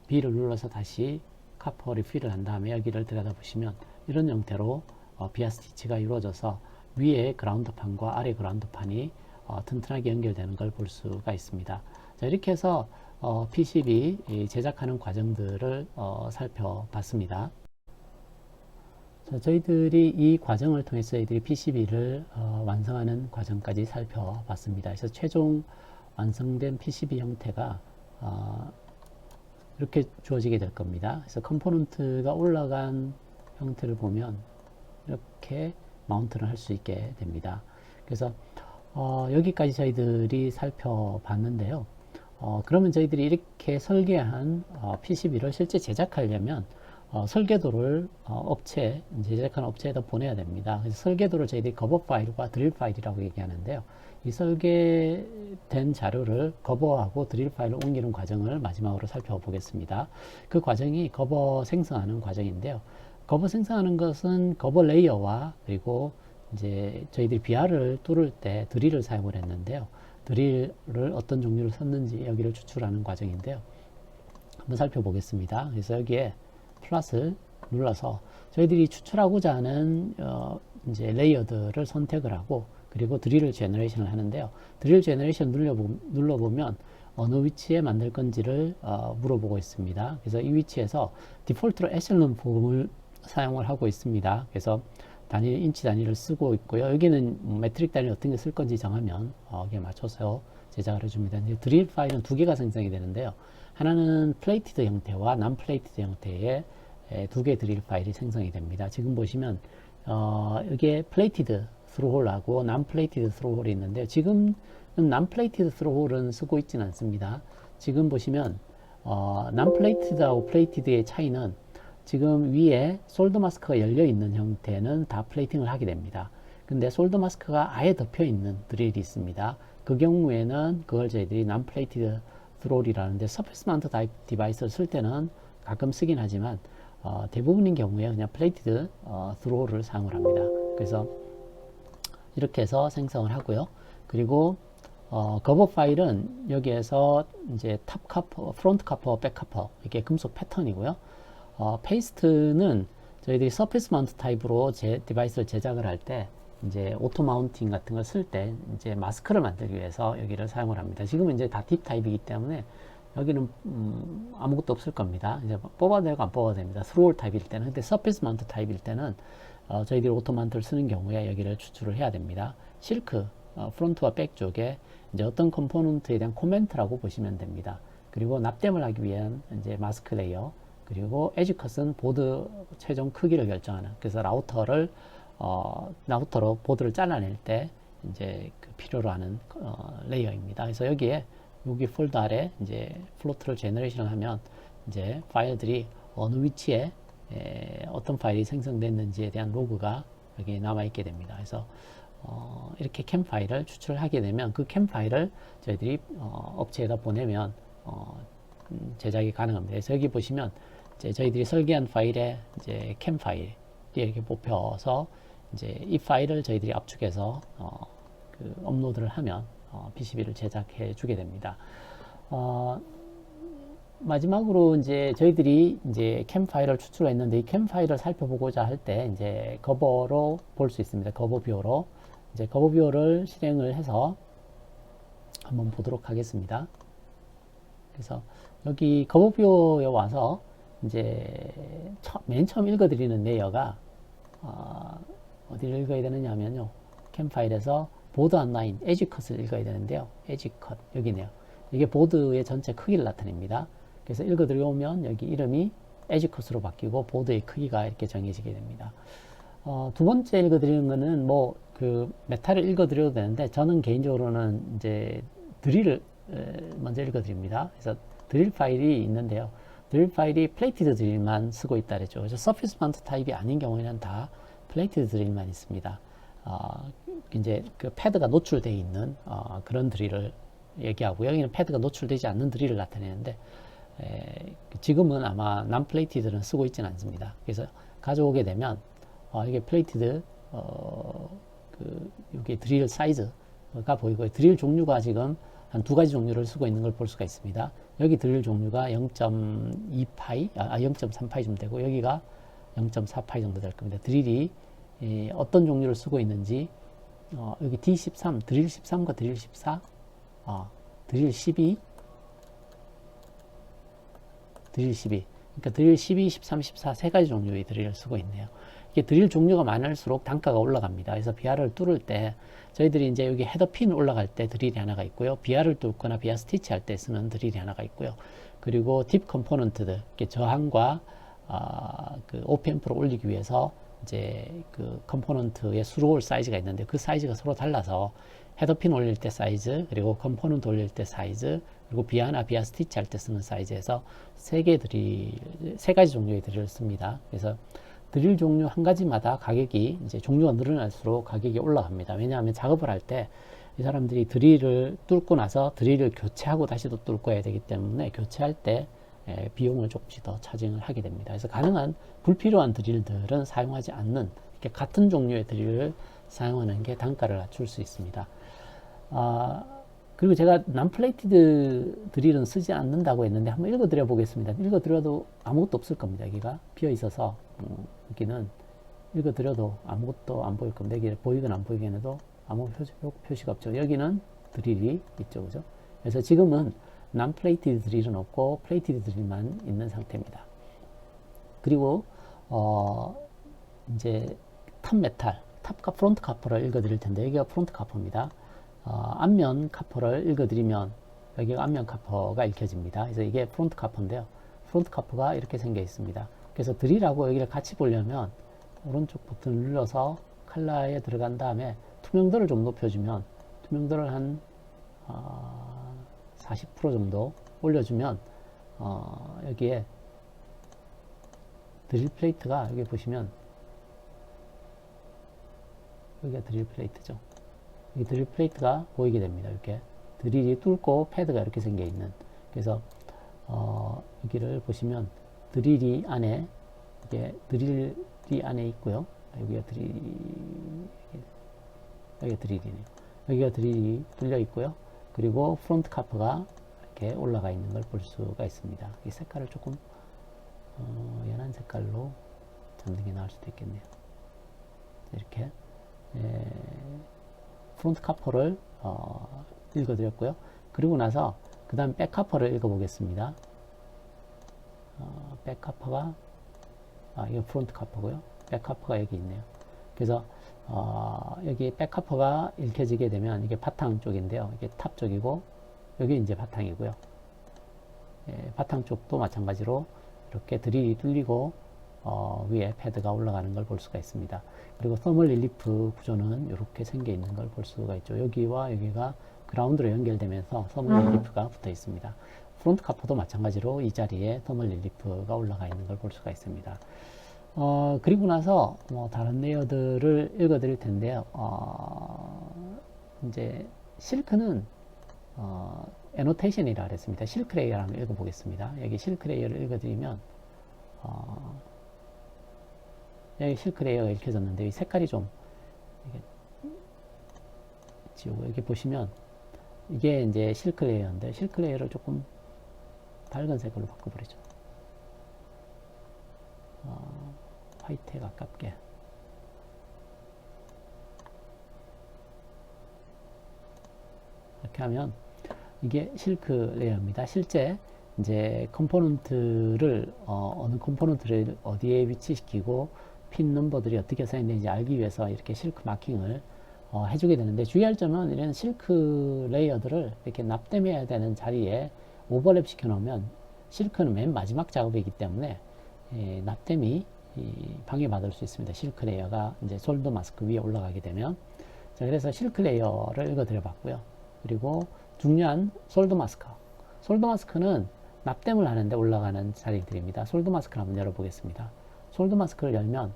S1: B를 눌러서 다시 카퍼 리필을 한 다음에 여기를 들여다보시면 이런 형태로 비아 스티치가 이루어져서 위에 그라운드판과 아래 그라운드판이 튼튼하게 연결되는 걸 볼 수가 있습니다. 자, 이렇게 해서 PCB 제작하는 과정들을 살펴봤습니다. 자, 저희들이 이 과정을 통해서 저희들이 PCB를 완성하는 과정까지 살펴봤습니다. 그래서 최종 완성된 PCB 형태가 이렇게 주어지게 될 겁니다. 그래서 컴포넌트가 올라간 형태를 보면 이렇게 마운트를 할 수 있게 됩니다. 그래서 여기까지 저희들이 살펴봤는데요. 그러면 저희들이 이렇게 설계한 PCB를 실제 제작하려면 설계도를 제작하는 업체에다 보내야 됩니다. 그래서 설계도를 저희들이 거버 파일과 드릴 파일이라고 얘기하는데요. 이 설계된 자료를 거버하고 드릴 파일로 옮기는 과정을 마지막으로 살펴보겠습니다. 그 과정이 거버 생성하는 과정인데요. 거버 생성하는 것은 거버 레이어와 그리고 이제 저희들이 비아를 뚫을 때 드릴을 사용을 했는데요. 드릴을 어떤 종류를 썼는지 여기를 추출하는 과정인데요. 한번 살펴보겠습니다. 그래서 여기에 플러스를 눌러서 저희들이 추출하고자 하는 이제 레이어들을 선택을 하고 그리고 드릴 제너레이션을 하는데요. 드릴 제너레이션 눌러보면 어느 위치에 만들 건지를 물어보고 있습니다. 그래서 이 위치에서 디폴트로 에셀론 폼을 사용을 하고 있습니다. 그래서 단위, 인치 단위를 쓰고 있고요. 여기는 메트릭 단위 어떤 게 쓸 건지 정하면 여기에 맞춰서 제작을 해줍니다. 드릴 파일은 2개가 생성이 되는데요. 하나는 플레이티드 형태와 난 플레이티드 형태의 2개 드릴 파일이 생성이 됩니다. 지금 보시면 여기에 플레이티드 스로홀하고 난 플레이티드 스로홀이 있는데 지금 난 플레이티드 스로홀은 쓰고 있지는 않습니다. 지금 보시면 난 플레이티드하고 플레이티드의 차이는 지금 위에 솔더 마스크가 열려 있는 형태는 다 플레이팅을 하게 됩니다. 근데 솔더 마스크가 아예 덮여 있는 드릴이 있습니다. 그 경우에는 그걸 저희들이 난 플레이티드 스로홀이라는데 서페이스 마운트 디바이스를 쓸 때는 가끔 쓰긴 하지만 대부분인 경우에 그냥 플레이티드 스로홀을 사용을 합니다. 그래서 이렇게 해서 생성을 하고요. 그리고 거버 파일은 여기에서 이제 탑 카퍼, 프론트 카퍼, 백 카퍼 이게 금속 패턴이고요. 페이스트는 저희들이 서페이스 마운트 타입으로 디바이스를 제작을 할 때 이제 오토 마운팅 같은 걸 쓸 때 이제 마스크를 만들기 위해서 여기를 사용을 합니다. 지금은 이제 다 딥 타입이기 때문에 여기는 아무것도 없을 겁니다. 이제 뽑아도 되고 안 뽑아도 됩니다. 스로홀 타입일 때는. 근데 서페이스 마운트 타입일 때는 저희들이 오토 마운트를 쓰는 경우에 여기를 추출을 해야 됩니다. 실크 프론트와 백 쪽에 이제 어떤 컴포넌트에 대한 코멘트라고 보시면 됩니다. 그리고 납땜을 하기 위한 이제 마스크 레이어 그리고 에지 컷은 보드 최종 크기를 결정하는 그래서 라우터로 보드를 잘라낼 때 이제 그 필요로 하는 레이어입니다. 그래서 여기 폴더 아래 이제 플로트를 제너레이션을 하면 이제 파일들이 어느 위치에 어떤 파일이 생성됐는지에 대한 로그가 여기 남아 있게 됩니다. 그래서 이렇게 캠 파일을 추출을 하게 되면 그 캠 파일을 저희들이 업체에다 보내면 제작이 가능합니다. 그래서 여기 보시면 이제 저희들이 설계한 파일에 이제 캠 파일이 이렇게 뽑혀서 이제 이 파일을 저희들이 압축해서 그 업로드를 하면 PCB를 제작해 주게 됩니다. 마지막으로 이제 저희들이 이제 캠 파일을 추출했는데 이 캠 파일을 살펴보고자 할 때 이제 거버로 볼 수 있습니다. 거버 뷰어로 이제 거버 뷰어를 실행을 해서 한번 보도록 하겠습니다. 그래서 여기 거북뷰에 와서 이제 맨 처음 읽어드리는 레이어가 어디를 읽어야 되느냐 하면요, 캠 파일에서 보드 안라인 에지컷을 읽어야 되는데요, 에지컷 여기네요. 이게 보드의 전체 크기를 나타냅니다. 그래서 읽어 들어오면 여기 이름이 에지컷으로 바뀌고 보드의 크기가 이렇게 정해지게 됩니다. 두 번째 읽어 드리는 거는 뭐 그 메탈을 읽어 드려도 되는데, 저는 개인적으로는 이제 드릴을 먼저 읽어 드립니다. 그래서 드릴 파일이 있는데요, 드릴 파일이 플레이티드 드릴만 쓰고 있다 그랬죠. 그래서 서피스 마운트 타입이 아닌 경우에는 다 플레이티드 드릴만 있습니다. 이제 그 패드가 노출되어 있는 그런 드릴을 얘기하고, 여기는 패드가 노출되지 않는 드릴을 나타내는데, 지금은 아마 난 플레이티드는 쓰고 있지는 않습니다. 그래서 가져오게 되면 이게 플레이티드 여기 드릴 사이즈가 보이고, 드릴 종류가 지금 한 두 가지 종류를 쓰고 있는 걸 볼 수가 있습니다. 여기 드릴 종류가 0.2파이, 0.3파이 정도 되고, 여기가 0.4파이 정도 될 겁니다. 드릴이 어떤 종류를 쓰고 있는지, 여기 D13, 드릴 13과 드릴 14, 드릴 12, 드릴 12. 그러니까 드릴 12, 13, 14 세 가지 종류의 드릴을 쓰고 있네요. 이게 드릴 종류가 많을수록 단가가 올라갑니다. 그래서 비아를 뚫을 때 저희들이 이제 여기 헤더핀 올라갈 때 드릴이 하나가 있고요, 비아를 뚫거나 비아 스티치 할 때 쓰는 드릴이 하나가 있고요, 그리고 딥 컴포넌트들, 저항과 그 OPM프를 올리기 위해서 이제 그 컴포넌트의 수로올 사이즈가 있는데, 그 사이즈가 서로 달라서 헤더핀 올릴 때 사이즈, 그리고 컴포넌트 올릴 때 사이즈, 그리고 비아나 비아 스티치 할 때 쓰는 사이즈에서 세 가지 종류의 드릴을 씁니다. 그래서 드릴 종류 한 가지마다 가격이 이제 종류가 늘어날수록 가격이 올라갑니다. 왜냐하면 작업을 할 때 이 사람들이 드릴을 뚫고 나서 드릴을 교체하고 다시 또 뚫고 해야 되기 때문에, 교체할 때 비용을 조금씩 더 차징을 하게 됩니다. 그래서 가능한 불필요한 드릴들은 사용하지 않는, 이렇게 같은 종류의 드릴을 사용하는 게 단가를 낮출 수 있습니다. 그리고 제가 난플레이티드 드릴은 쓰지 않는다고 했는데, 한번 읽어드려 보겠습니다. 읽어드려도 아무것도 없을 겁니다. 여기가 비어 있어서 여기는 읽어드려도 아무것도 안 보일 겁니다. 여기 보이건 안 보이건 해도 아무 표시가 없죠. 여기는 드릴이 있죠, 그죠? 그래서 지금은 난플레이티드 드릴은 없고 플레이티드 드릴만 있는 상태입니다. 그리고 이제 탑 메탈, 탑과 프론트 카퍼를 읽어드릴 텐데, 여기가 프론트 카퍼입니다. 앞면 카퍼를 읽어드리면 여기가 앞면 카퍼가 읽혀집니다. 그래서 이게 프론트 카퍼인데요, 프론트 카퍼가 이렇게 생겨 있습니다. 그래서 드릴하고 여기를 같이 보려면 오른쪽 버튼을 눌러서 컬러에 들어간 다음에 투명도를 좀 높여주면, 투명도를 한 40% 정도 올려주면 여기에 드릴 플레이트가, 여기 보시면 여기가 드릴 플레이트죠. 이 드릴 플레이트가 보이게 됩니다. 이렇게 드릴이 뚫고 패드가 이렇게 생겨 있는. 그래서 여기를 보시면 드릴이 안에, 이게 드릴이 안에 있고요, 여기가 드릴이네요. 여기가 드릴이 뚫려 있고요, 그리고 프론트 카퍼가 이렇게 올라가 있는 걸 볼 수가 있습니다. 이 색깔을 조금 연한 색깔로 잡는 게 나을 수도 있겠네요. 이렇게 프론트 카퍼를 읽어드렸고요. 그리고 나서 그 다음 백 카퍼를 읽어보겠습니다. 백 카퍼가, 이거 프론트 카퍼고요, 백 카퍼가 여기 있네요. 그래서 여기 백 카퍼가 읽혀지게 되면 이게 바탕 쪽인데요, 이게 탑 쪽이고 여기 이제 바탕이고요. 바탕 쪽도 마찬가지로 이렇게 드릴이 뚫리고 위에 패드가 올라가는 걸 볼 수가 있습니다. 그리고 서멀 릴리프 구조는 이렇게 생겨 있는 걸 볼 수가 있죠. 여기와 여기가 그라운드로 연결되면서 서멀 릴리프가 붙어 있습니다. 프론트 카퍼도 마찬가지로 이 자리에 서멀 릴리프가 올라가 있는 걸 볼 수가 있습니다. 그리고 나서 다른 레이어들을 읽어 드릴 텐데요. 이제 실크는 애노테이션이라 그랬습니다. 실크 레이어를 한번 읽어 보겠습니다. 여기 실크 레이어를 읽어 드리면 여기 실크 레이어가 읽혀졌는데, 이 색깔이 좀 지우고, 여기 보시면 이게 이제 실크 레이어인데, 실크 레이어를 조금 밝은 색으로 바꿔버리죠. 화이트에 가깝게. 이렇게 하면 이게 실크 레이어입니다. 실제 이제 컴포넌트를 어느 컴포넌트를 어디에 위치시키고 핀 넘버들이 어떻게 쌓여있는지 알기 위해서 이렇게 실크 마킹을 해주게 되는데, 주의할 점은 이런 실크 레이어들을 이렇게 납땜해야 되는 자리에 오버랩 시켜 놓으면 실크는 맨 마지막 작업이기 때문에 납땜이 방해받을 수 있습니다. 실크 레이어가 이제 솔더 마스크 위에 올라가게 되면. 자, 그래서 실크 레이어를 읽어드려 봤고요. 그리고 중요한 솔더 마스크. 솔더 마스크는 납땜을 하는데 올라가는 자리들입니다. 솔더 마스크를 한번 열어보겠습니다. 솔더 마스크를 열면,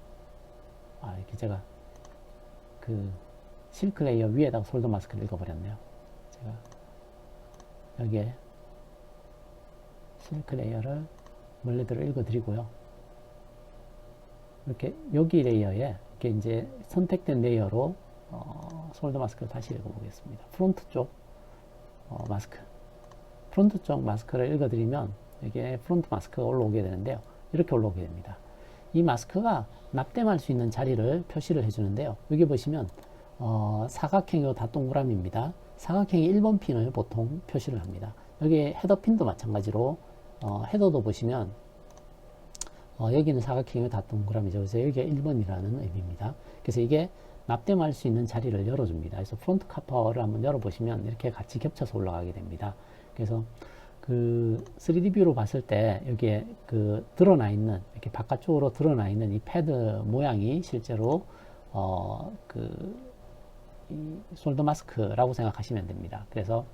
S1: 이렇게 제가 그 실크 레이어 위에다가 솔더 마스크를 읽어버렸네요. 제가 여기에 실크 레이어를 원래대로 읽어드리고요. 이렇게 여기 레이어에 이렇게 이제 선택된 레이어로 솔더 마스크를 다시 읽어보겠습니다. 프론트 쪽 마스크. 프론트 쪽 마스크를 읽어드리면 이게 프론트 마스크가 올라오게 되는데요. 이렇게 올라오게 됩니다. 이 마스크가 납땜할 수 있는 자리를 표시를 해주는데요. 여기 보시면 사각형이고 다 동그라미입니다. 사각형의 1번 핀을 보통 표시를 합니다. 여기 헤더 핀도 마찬가지로 헤더도 보시면 여기는 사각형이고 다 동그라미죠. 그래서 여기가 1번이라는 의미입니다. 그래서 이게 납땜할 수 있는 자리를 열어줍니다. 그래서 프론트 카퍼를 한번 열어보시면 이렇게 같이 겹쳐서 올라가게 됩니다. 그래서 그 3D 뷰로 봤을 때 여기에 그 드러나 있는, 이렇게 바깥쪽으로 드러나 있는 이 패드 모양이 실제로 이 솔더 마스크라고 생각하시면 됩니다. 그래서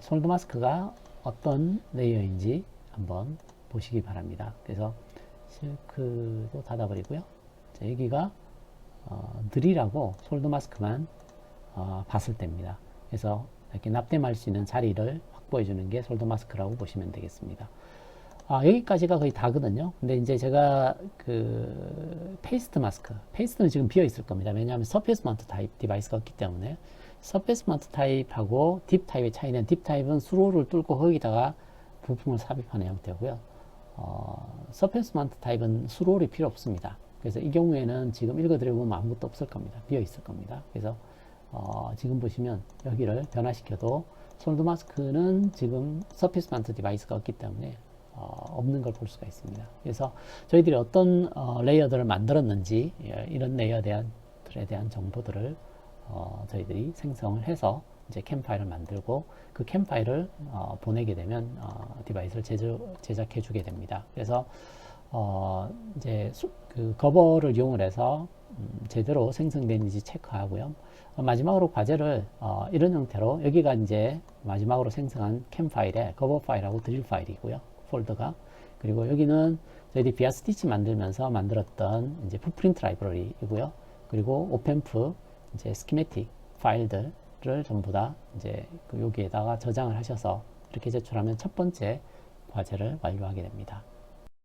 S1: 솔더 마스크가 어떤 레이어인지 한번 보시기 바랍니다. 그래서 실크도 닫아버리고요. 자, 여기가 드릴하고 솔더 마스크만 봤을 때입니다. 그래서 이렇게 납땜할 수 있는 자리를 확보해 주는 게 솔더 마스크라고 보시면 되겠습니다. 여기까지가 거의 다거든요. 근데 이제 제가 그 페이스트 마스크, 페이스트는 지금 비어 있을 겁니다. 왜냐하면 서페이스 마운트 타입 디바이스가 없기 때문에. 서페이스 마운트 타입하고 딥 타입의 차이는, 딥 타입은 수로를 뚫고 거기다가 부품을 삽입하는 형태고요. 서페이스 마운트 타입은 수로를 필요 없습니다. 그래서 이 경우에는 지금 읽어드려보면 아무것도 없을 겁니다. 비어 있을 겁니다. 그래서 지금 보시면 여기를 변화시켜도 솔더 마스크는 지금 서페이스 마운트 디바이스가 없기 때문에 없는 걸 볼 수가 있습니다. 그래서 저희들이 어떤 레이어들을 만들었는지, 이런 레이어들에 대한 정보들을 저희들이 생성을 해서 이제 캠 파일을 만들고 그 캠 파일을 보내게 되면 디바이스를 제작해 주게 됩니다. 그래서 이제 그 커버를 이용을 해서 제대로 생성되는지 체크하고요. 마지막으로 과제를 이런 형태로, 여기가 이제 마지막으로 생성한 캠 파일의 커버 파일하고 드릴 파일이고요. 폴더가. 그리고 여기는 저희들이 비아스티치 만들면서 만들었던 이제 풋프린트 라이브러리이고요. 그리고 오펜프 이제 스키매틱 파일들을 전부 다 이제 여기에다가 저장을 하셔서 이렇게 제출하면 첫 번째 과제를 완료하게 됩니다.